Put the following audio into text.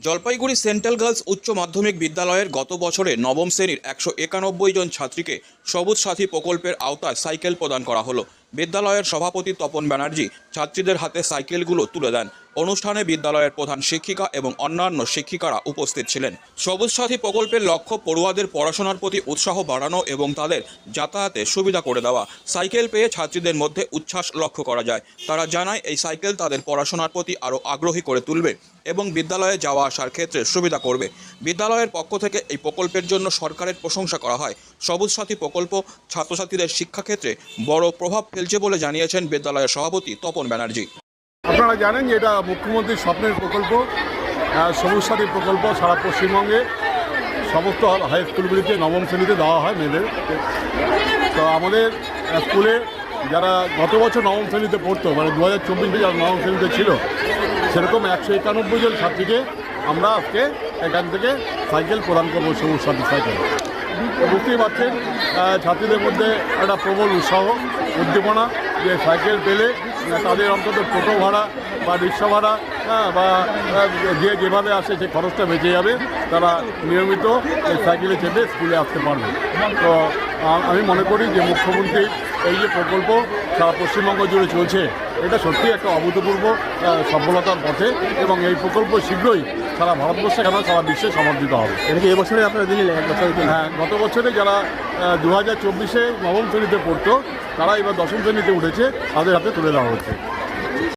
Jalpaiguri central girls উচ্চ মাধ্যমিক বিদ্যালয়ের গত বছরে নবম শ্রেণীর 191 জন ছাত্রীকে সবুজ সাথী প্রকল্পের আওতায় সাইকেল প্রদান করা হলো। বিদ্যালয়ের সভাপতি তপন ব্যানার্জি ছাত্রীদের হাতে সাইকেলগুলো তুলে দেন। অনুষ্ঠানে বিদ্যালয়ের প্রধান শিক্ষিকা এবং অন্যান্য শিক্ষিকারা উপস্থিত ছিলেন। সবুজ সাথী প্রকল্পের লক্ষ্য পড়ুয়াদের পড়াশোনার প্রতি উৎসাহ বাড়ানো এবং তাদের যাতায়াতে সুবিধা করে দেওয়া। সাইকেল পেয়ে ছাত্রীদের মধ্যে উচ্ছ্বাস লক্ষ্য করা যায়। তারা জানায় এই সাইকেল তাদের পড়াশোনার প্রতি আরও আগ্রহী করে তুলবে এবং বিদ্যালয়ে যাওয়া আসার ক্ষেত্রে সুবিধা করবে। বিদ্যালয়ের পক্ষ থেকে এই প্রকল্পের জন্য সরকারের প্রশংসা করা হয়। সবুজ সাথী প্রকল্প ছাত্রছাত্রীদের শিক্ষাক্ষেত্রে বড় প্রভাব ফেলছে বলে জানিয়েছেন বিদ্যালয়ের সভাপতি তপন ব্যানার্জি। আপনারা জানেন যে এটা মুখ্যমন্ত্রীর স্বপ্নের প্রকল্প। সবুজ সাথী প্রকল্প সারা পশ্চিমবঙ্গে সমস্ত হাই স্কুলগুলিতে নবম শ্রেণীতে দেওয়া হয় মেয়েদের। তো আমাদের স্কুলে যারা গত বছর নবম শ্রেণীতে পড়তো, মানে 2024 যারা নবম শ্রেণীতে ছিল, সেরকম 191 জন ছাত্রীকে আমরা আজকে এখান থেকে সাইকেল প্রদান করবো, সবুজ সাথী সাইকেল। বুঝতেই পারছেন ছাত্রীদের মধ্যে একটা প্রবল উৎসাহ উদ্দীপনা যে সাইকেল পেলে তাদের অন্তত টোটো ভাড়া বা রিক্সা ভাড়া বা যে যেভাবে আসে সেই খরচটা বেঁচে যাবে, তারা নিয়মিত এই সাইকেলে চেপে স্কুলে আসতে পারবে। তো আমি মনে করি যে মুখ্যমন্ত্রীর এই যে প্রকল্প সারা পশ্চিমবঙ্গ জুড়ে চলছে, এটা সত্যিই একটা অভূতপূর্ব সফলতার পথে এবং এই প্রকল্প শীঘ্রই সারা ভারতবর্ষে কেন সারা বিশ্বে সমর্থিত হবে। এটা কি এবছরে আপনারা দিলেন? এক বছর? হ্যাঁ, গত বছরে যারা 2024 নবম শ্রেণীতে পড়তো, তারা এবার দশম শ্রেণীতে উঠেছে, তাদের হাতে তুলে দেওয়া হচ্ছে।